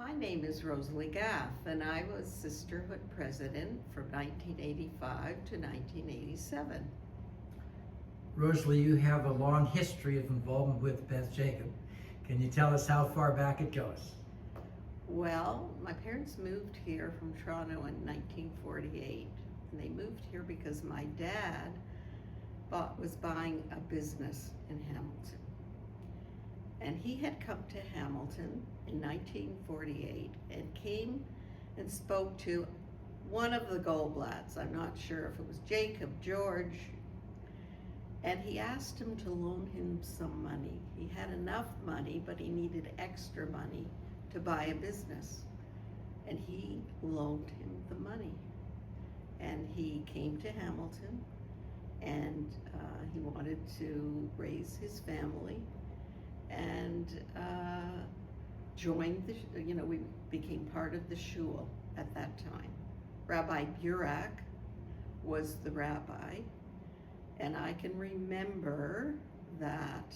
My name is Rosalie Gaffe, and I was Sisterhood President from 1985 to 1987. Rosalie, you have a long history of involvement with Beth Jacob. Can you tell us how far back it goes? Well, my parents moved here from Toronto in 1948, and they moved here because my dad was buying a business in Hamilton. And he had come to Hamilton in 1948 and came and spoke to one of the Goldblatts. I'm not sure if it was Jacob, George, and he asked him to loan him some money. He had enough money, but he needed extra money to buy a business. And he loaned him the money. And he came to Hamilton, and he wanted to raise his family and joined we became part of the shul at that time. Rabbi Burak was the rabbi, and I can remember that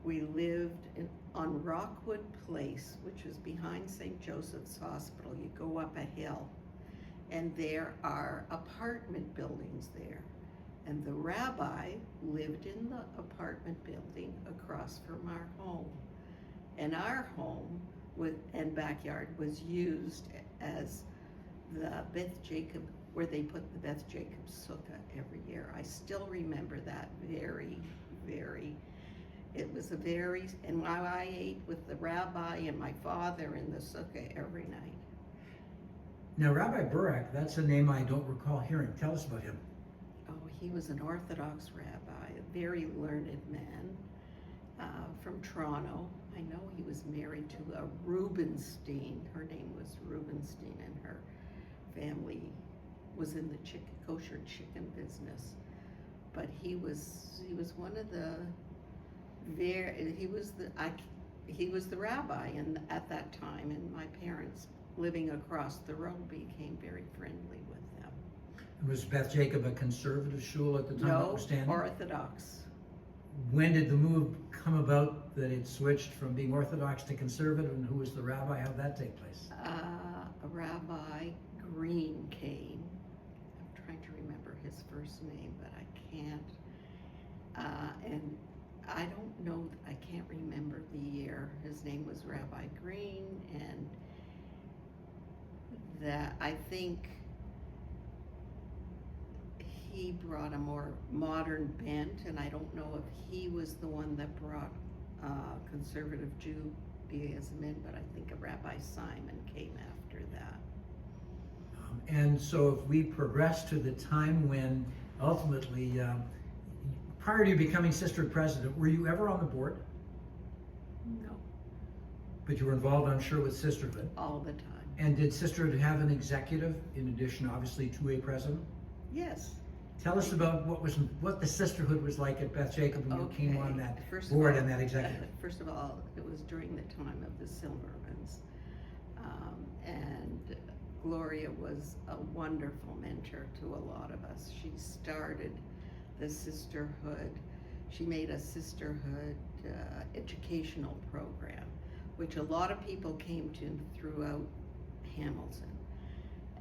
we lived on Rockwood Place, which was behind St. Joseph's Hospital. You go up a hill, and there are apartment buildings there. And the rabbi lived in the apartment building across from our home. And our home and backyard was used as the Beth Jacob, where they put the Beth Jacob Sukkah every year. I still remember that and while I ate with the rabbi and my father in the Sukkah every night. Now, Rabbi Burak, that's a name I don't recall hearing. Tell us about him. He was an Orthodox rabbi, a very learned man from Toronto. I know he was married to a Rubenstein. Her name was Rubenstein, and her family was in the kosher chicken business. But he was one of the he was the rabbi at that time, and my parents, living across the road, became very friendly with them. Was Beth Jacob a conservative shul at the time? No, Orthodox. When did the move come about that it switched from being Orthodox to conservative, and who was the rabbi? How did that take place? A Rabbi Green came. I'm trying to remember his first name, but I can't. And I don't know, I can't remember the year. His name was Rabbi Green, and that I think he brought a more modern bent, and I don't know if he was the one that brought conservative Judaism in, but I think a Rabbi Simon came after that. And so if we progress to the time when ultimately, prior to becoming Sisterhood President, were you ever on the board? No. But you were involved, I'm sure, with Sisterhood? All the time. And did Sisterhood have an executive, in addition, obviously, to a president? Yes. Tell us about what the Sisterhood was like at Beth Jacob when you came on that board and that executive. First of all, it was during the time of the Silvermans. And Gloria was a wonderful mentor to a lot of us. She started the Sisterhood. She made a Sisterhood educational program, which a lot of people came to throughout Hamilton.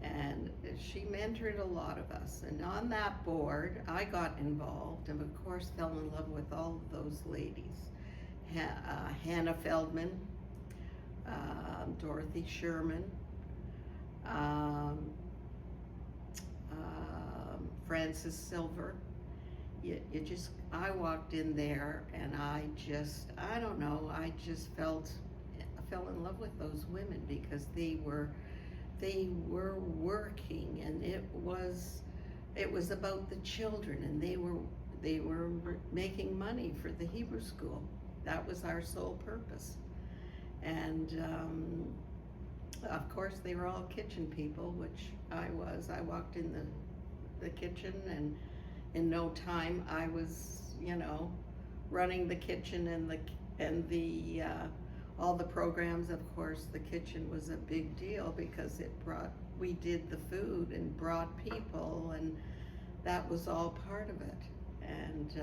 And she mentored a lot of us. And on that board, I got involved and of course fell in love with all of those ladies. Hannah Feldman, Dorothy Sherman, Frances Silver. I walked in there and I fell in love with those women because they were working, and it was about the children, and they were making money for the Hebrew school. That was our sole purpose. And of course they were all kitchen people, which I was. I walked in the kitchen, and in no time I was running the kitchen and the all the programs. Of course, the kitchen was a big deal because we did the food and brought people, and that was all part of it. And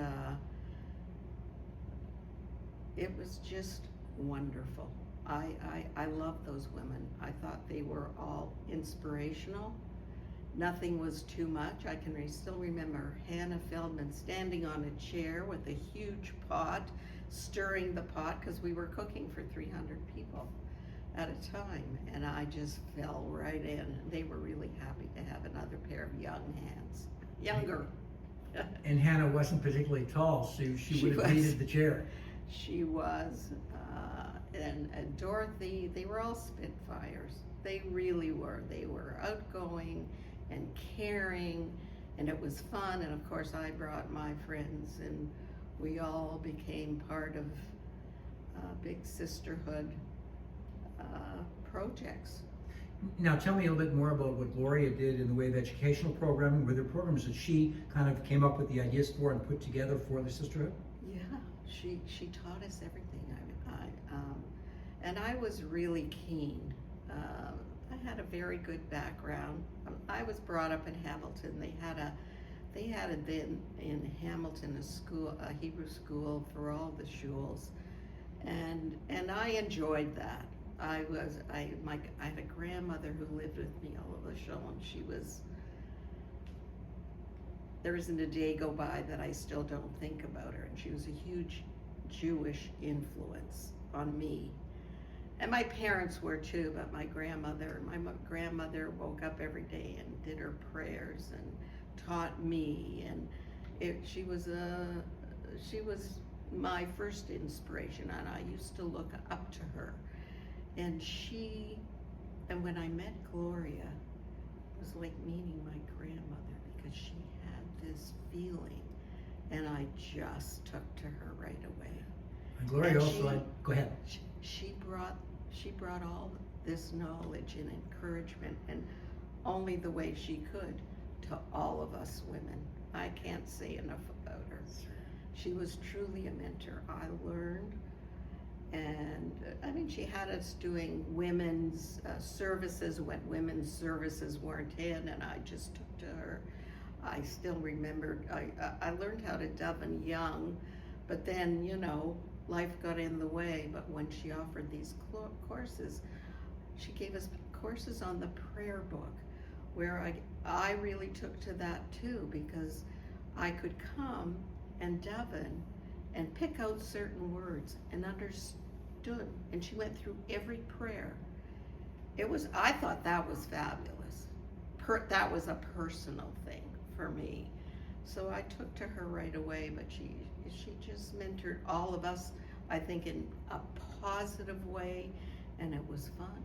it was just wonderful. I love those women. I thought they were all inspirational. Nothing was too much. I can still remember Hannah Feldman standing on a chair with a huge pot, stirring the pot because we were cooking for 300 people at a time, and I just fell right in. They were really happy to have another pair of young hands, younger. And Hannah wasn't particularly tall, so she would have needed the chair. She was, and Dorothy, they were all Spitfires. They really were. They were outgoing and caring, and it was fun. And of course, I brought my friends, and we all became part of big sisterhood projects. Now tell me a little bit more about what Gloria did in the way of educational programming. Were there programs that she kind of came up with the ideas for and put together for the sisterhood? Yeah, she taught us everything. And I was really keen. I had a very good background. I was brought up in Hamilton. They had then in Hamilton a Hebrew school for all the shuls, and I enjoyed that. I had a grandmother who lived with me all over the show, and there isn't a day go by that I still don't think about her, and she was a huge Jewish influence on me. And my parents were too, but my grandmother woke up every day and did her prayers and taught me, and she was my first inspiration, and I used to look up to her. And when I met Gloria, it was like meeting my grandmother, because she had this feeling, and I just took to her right away. And Gloria also, go ahead. She brought all this knowledge and encouragement, and only the way she could, to all of us women. I can't say enough about her. She was truly a mentor. I learned, and I mean, she had us doing women's services when women's services weren't in, and I just took to her. I still remembered, I learned how to doven young, but then, life got in the way. But when she offered these courses, she gave us courses on the prayer book, where I really took to that too, because I could come and doven and pick out certain words and understood, and she went through every prayer. I thought that was fabulous. That was a personal thing for me. So I took to her right away, but she just mentored all of us, I think, in a positive way, and it was fun.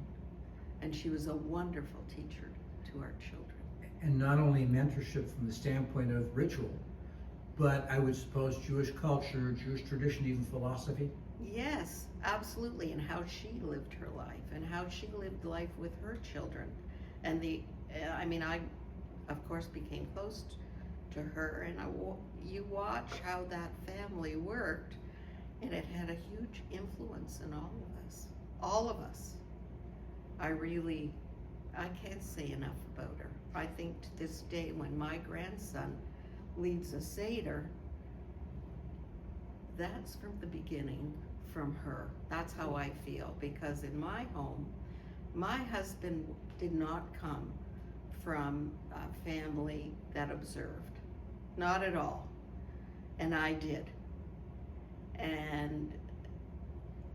And she was a wonderful teacher to our children. And not only mentorship from the standpoint of ritual, but I would suppose Jewish culture, Jewish tradition, even philosophy? Yes, absolutely, and how she lived her life, and how she lived life with her children. And I, of course, became close to her, and you watch how that family worked, and it had a huge influence in all of us. All of us. I can't say enough about her. I think to this day, when my grandson leads a Seder, that's from the beginning, from her. That's how I feel, because in my home, my husband did not come from a family that observed. Not at all. And I did. And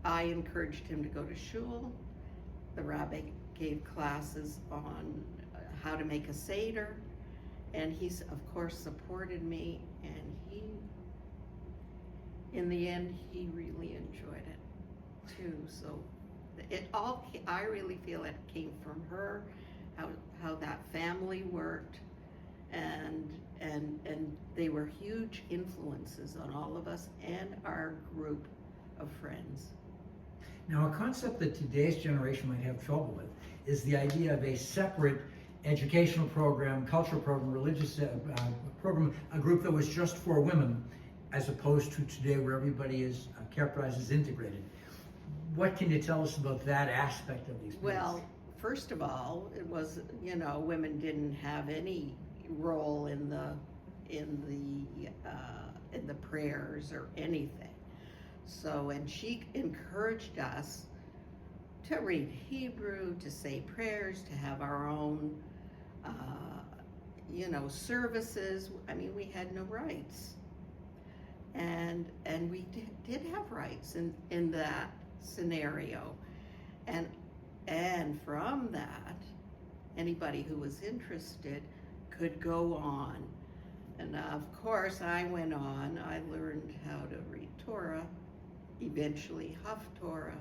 I encouraged him to go to shul. The rabbi gave classes on how to make a Seder, and he's, of course, supported me, and in the end, he really enjoyed it too. So I really feel it came from her, how that family worked, and they were huge influences on all of us and our group of friends. Now, a concept that today's generation might have trouble with is the idea of a separate educational program, cultural program, religious program, a group that was just for women, as opposed to today where everybody is characterized as integrated. What can you tell us about that aspect of these things? Well, first of all, it was, women didn't have any role in the prayers or anything. So, and she encouraged us to read Hebrew, to say prayers, to have our own, services. I mean, we had no rights. And we did have rights in that scenario. And from that, anybody who was interested could go on. And of course, I went on. I learned how to read Torah, eventually Haftorah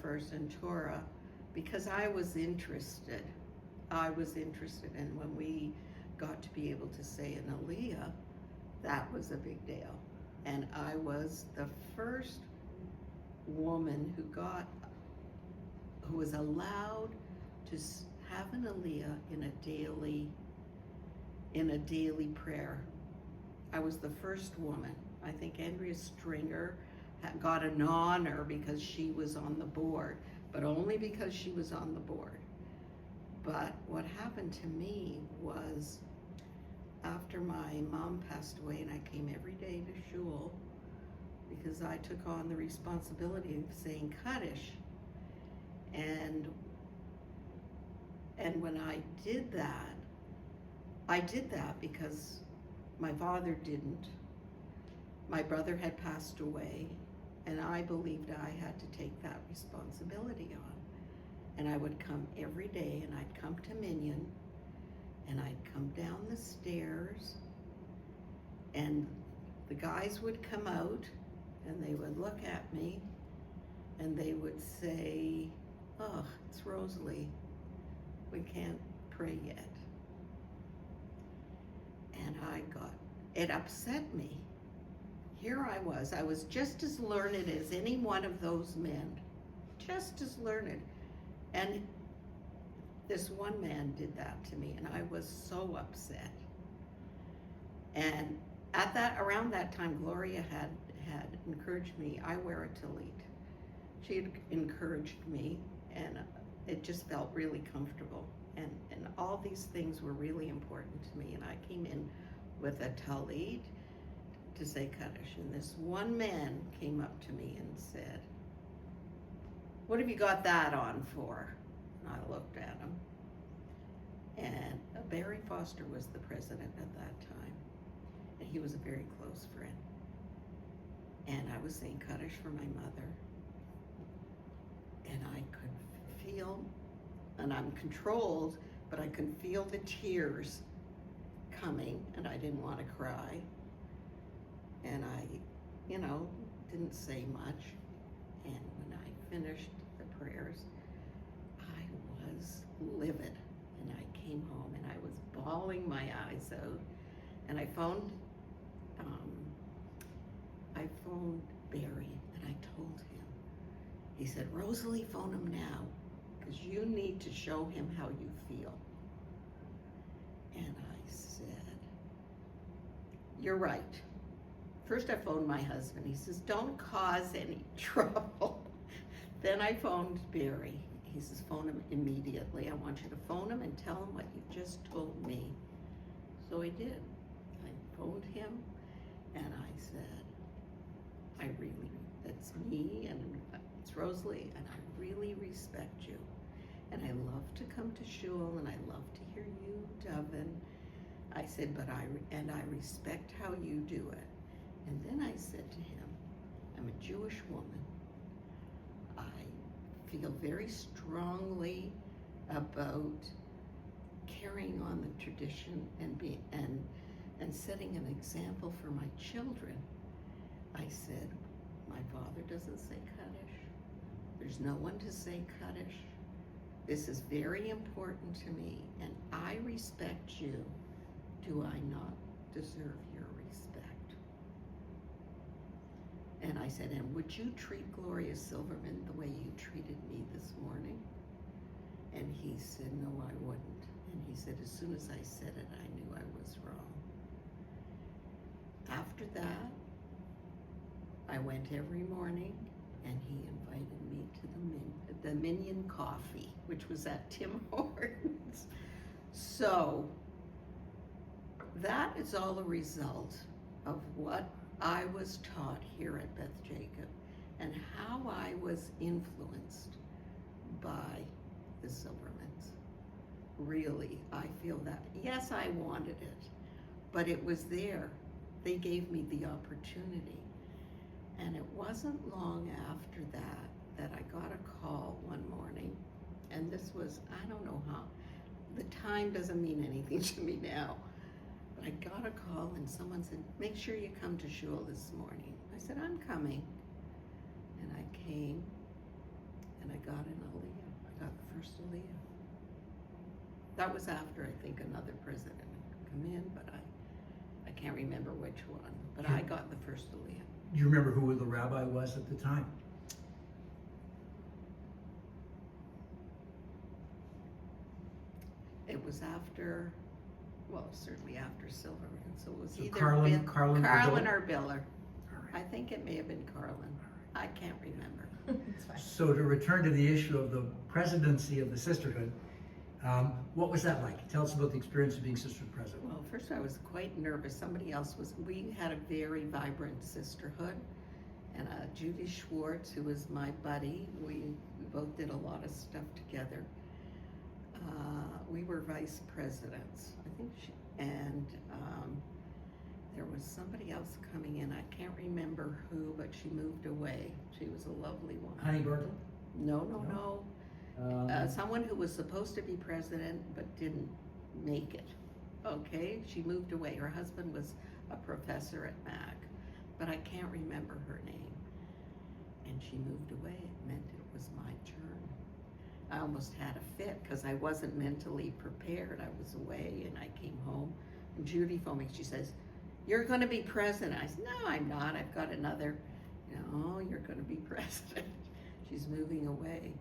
first and Torah, because I was interested. And when we got to be able to say an Aliyah, that was a big deal. And I was the first woman who was allowed to have an Aliyah in a daily prayer. I was the first woman. I think Andrea Stringer got an honor because she was on the board, but only because she was on the board. But what happened to me was, after my mom passed away and I came every day to shul, because I took on the responsibility of saying Kaddish. And when I did that because my father didn't. My brother had passed away, and I believed I had to take that responsibility on. And I would come every day, and I'd come to Minyan, and I'd come down the stairs, and the guys would come out, and they would look at me, and they would say, "Oh, it's Rosalie. We can't pray yet." And it upset me. Here I was just as learned as any one of those men, just as learned. And this one man did that to me, and I was so upset. And around that time, Gloria had encouraged me. I wear a tallit. She had encouraged me, and it just felt really comfortable. And all these things were really important to me. And I came in with a tallit to say Kaddish. And this one man came up to me and said, "What have you got that on for?" And I looked at him. And Barry Foster was the president at that time. And he was a very close friend. And I was saying Kaddish for my mother. And I could feel, and I'm controlled, but I could feel the tears coming, and I didn't want to cry. And I, didn't say much. And when I finished the prayers, I was livid. And I came home, and I was bawling my eyes out. And I phoned Barry, and I told him. He said, "Rosalie, phone him now, because you need to show him how you feel." And I said, "You're right." First I phoned my husband. He says, "Don't cause any trouble." Then I phoned Barry. He says, "Phone him immediately. I want you to phone him and tell him what you just told me." So I did. I phoned him, and I said, that's me, and it's Rosalie, and I really respect you. And I love to come to shul, and I love to hear you daven. I said, I respect how you do it. And then I said to him, I'm a Jewish woman. I feel very strongly about carrying on the tradition and setting an example for my children. I said, my father doesn't say Kaddish. There's no one to say Kaddish. This is very important to me, and I respect you. Do I not deserve your respect? And I said, and would you treat Gloria Silverman the way you treated me this morning? And he said, no, I wouldn't. And he said, as soon as I said it, I knew I was wrong. After that, I went every morning, and he invited me to the Minyan Coffee, which was at Tim Hortons. So that is all a result of what I was taught here at Beth Jacob. and how I was influenced by the Silvermans. Really, I feel that. Yes, I wanted it, but it was there. They gave me the opportunity. And it wasn't long after that I got a call one morning, and this was, I don't know how, the time doesn't mean anything to me now, but I got a call and someone said, make sure you come to shul this morning. I said, I'm coming. And I came, and I got an aliyah. I got the first aliyah. That was after, I think, another president had come in, but I can't remember which one, but I got the first aliyah. Do you remember who the rabbi was at the time? It was after, well, certainly after Silverman, so it was So either Carlin or Biller. All right. I think it may have been Carlin. I can't remember. It's fine. So to return to the issue of the presidency of the sisterhood, what was that like? Tell us about the experience of being sisterhood president. Well, first I was quite nervous. We had a very vibrant sisterhood, and Judy Schwartz, who was my buddy, we both did a lot of stuff together. We were vice presidents, I think, and there was somebody else coming in. I can't remember who, but she moved away. She was a lovely woman. Honey Berkeley? No. Someone who was supposed to be president but didn't make it. Okay, she moved away. Her husband was a professor at Mac, but I can't remember her name. And she moved away. It meant it was my turn. I almost had a fit because I wasn't mentally prepared. I was away and I came home. And Judy phoned me. She says, "You're going to be president." I said, "No, I'm not. I've got another." "No, you're going to be president." She's moving away.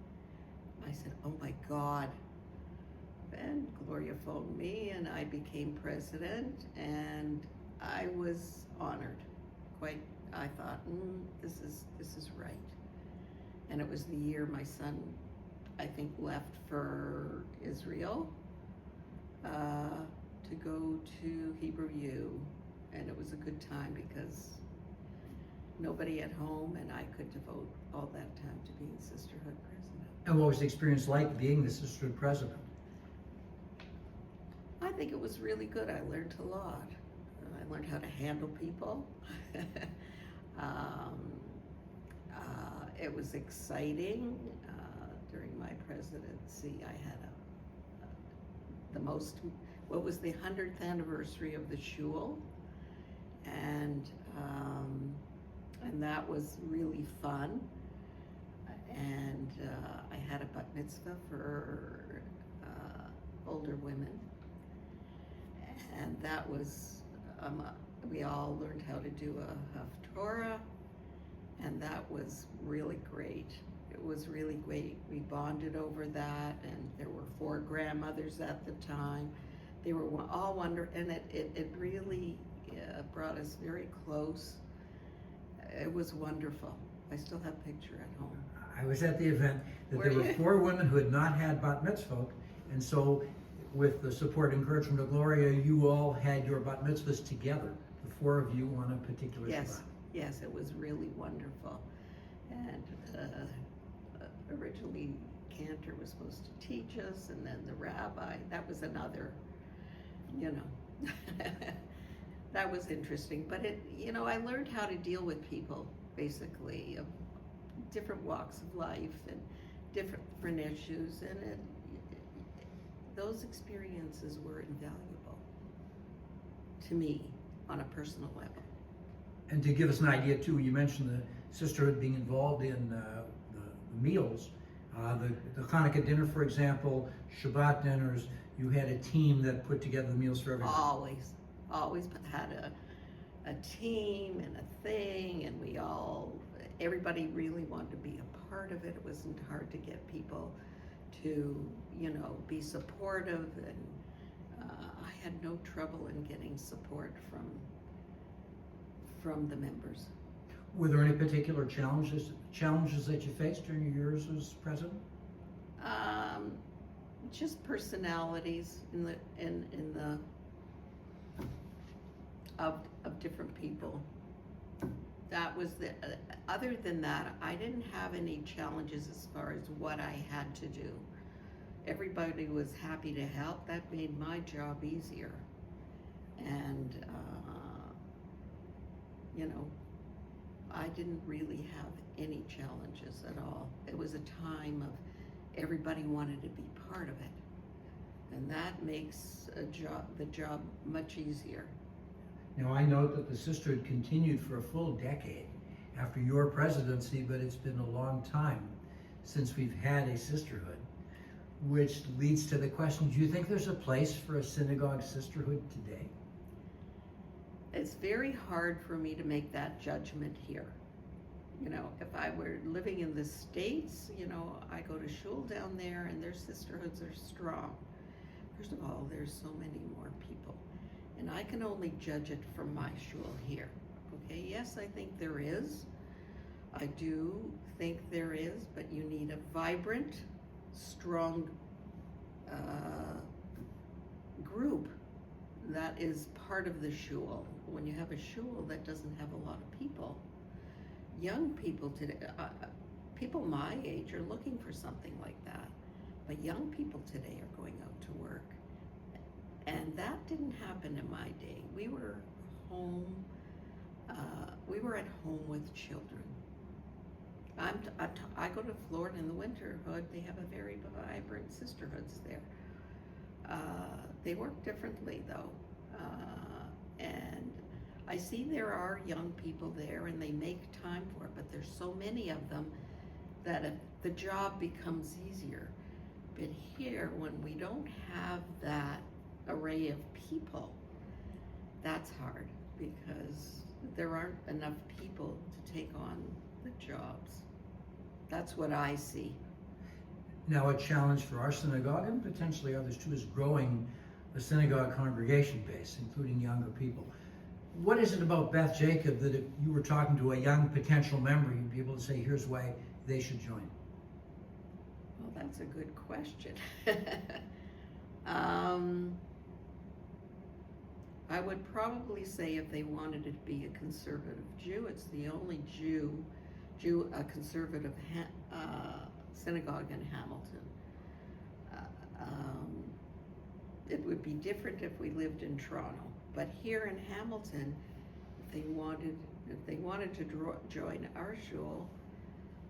I said, "Oh my God." Then Gloria phoned me and I became president, and I was honored. I thought, this is right. And it was the year my son, I think, left for Israel to go to Hebrew U, and it was a good time because nobody at home, and I could devote all that time to being sisterhood president. And what was the experience like being the sisterhood president? I think it was really good. I learned a lot. I learned how to handle people. It was exciting. During my presidency, I had what was the 100th anniversary of the shul, and that was really fun. And I had a bat mitzvah for older women, and that was we all learned how to do a haftorah, and that was really great. It was really great. We bonded over that, and there were 4 grandmothers at the time. They were all wonderful, and it really brought us very close. It was wonderful. I still have a picture at home. I was at the event that Were there were you? 4 women who had not had bat mitzvah, and so with the support and encouragement of Gloria, you all had your bat mitzvahs together, the 4 of you on a particular Yes, Shabbat. yes, it was really wonderful. And originally Cantor was supposed to teach us, and then the rabbi, that was another, that was interesting. But I learned how to deal with people, basically, of different walks of life and different issues, and those experiences were invaluable to me on a personal level. And to give us an idea too, you mentioned the sisterhood being involved in the meals. The Hanukkah dinner, for example, Shabbat dinners, you had a team that put together the meals for everyone. Always had a team and a thing, and everybody really wanted to be a part of it. It wasn't hard to get people to, be supportive, and I had no trouble in getting support from the members. Were there any particular challenges that you faced during your years as president? Just personalities of different people. that was the, other than that, I didn't have any challenges as far as what I had to do. Everybody was happy to help. That made my job easier. And, you know, I didn't really have any challenges at all. It was a time of everybody wanted to be part of it. And that makes the job much easier. Now, I note that the sisterhood continued for a full decade after your presidency, but it's been a long time since we've had a sisterhood, which leads to the question, do you think there's a place for a synagogue sisterhood today? It's very hard for me to make that judgment here. You know, if I were living in the States, you know, I go to shul down there and their sisterhoods are strong. First of all, there's so many more people. And I can only judge it from my shul here. Okay, yes, I think there is. I do think there is, but you need a vibrant, strong group that is part of the shul. When you have a shul that doesn't have a lot of people, young people today, people my age are looking for something like that. But young people today are going out to work. And that didn't happen in my day. We were home, we were at home with children. I go to Florida in the winterhood. They have a very vibrant sisterhoods there. They work differently though. And I see there are young people there and they make time for it, but there's so many of them that the job becomes easier. But here, when we don't have that array of people, that's hard because there aren't enough people to take on the jobs. That's what I see. Now, a challenge for our synagogue and potentially others too is growing the synagogue congregation base, including younger people. What is it about Beth Jacob that if you were talking to a young potential member, you'd be able to say, here's why they should join? Well, that's a good question. I would probably say if they wanted to be a conservative Jew, it's the only a conservative synagogue in Hamilton. It would be different if we lived in Toronto, but here in Hamilton, if they wanted to join our shul,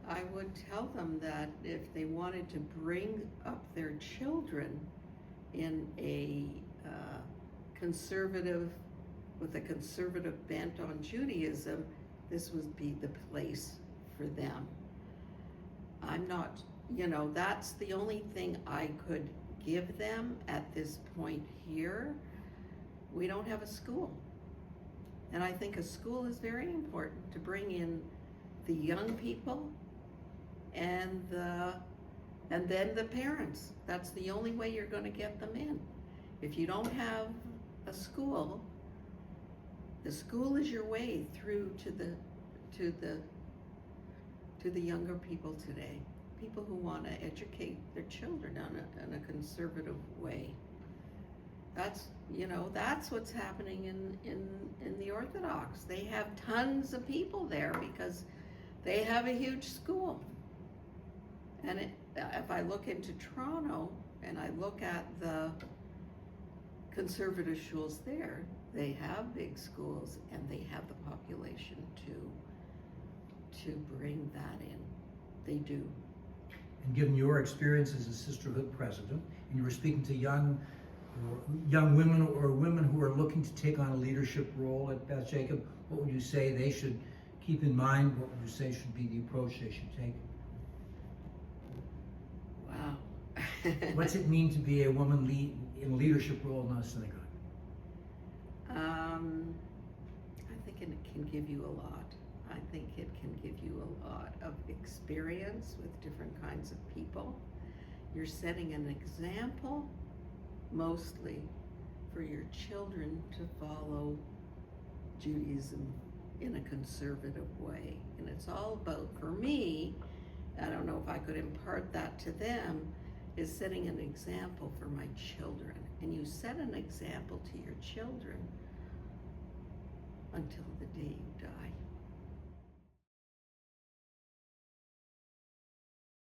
I would tell them that if they wanted to bring up their children in a with a conservative bent on Judaism, this would be the place for them. I'm not, you know, that's the only thing I could give them at this point here. We don't have a school. And I think a school is very important to bring in the young people and then the parents. That's the only way you're going to get them in. If you don't have a school, the school is your way through to the younger people today. People who want to educate their children in a conservative way. That's, you know, that's what's happening in the Orthodox. They have tons of people there because they have a huge school. And if I look into Toronto and I look at the conservative shuls there, they have big schools and they have the population to bring that in. They do. And given your experience as a sisterhood president, and you were speaking to young women or women who are looking to take on a leadership role at Beth Jacob, what would you say they should keep in mind? What would you say should be the approach they should take? Wow. What's it mean to be a woman in a leadership role in a synagogue? I think it can give you a lot. I think it can give you a lot of experience with different kinds of people. You're setting an example mostly for your children to follow Judaism in a conservative way. And it's all about, for me, I don't know if I could impart that to them, is setting an example for my children. And you set an example to your children until the day you die.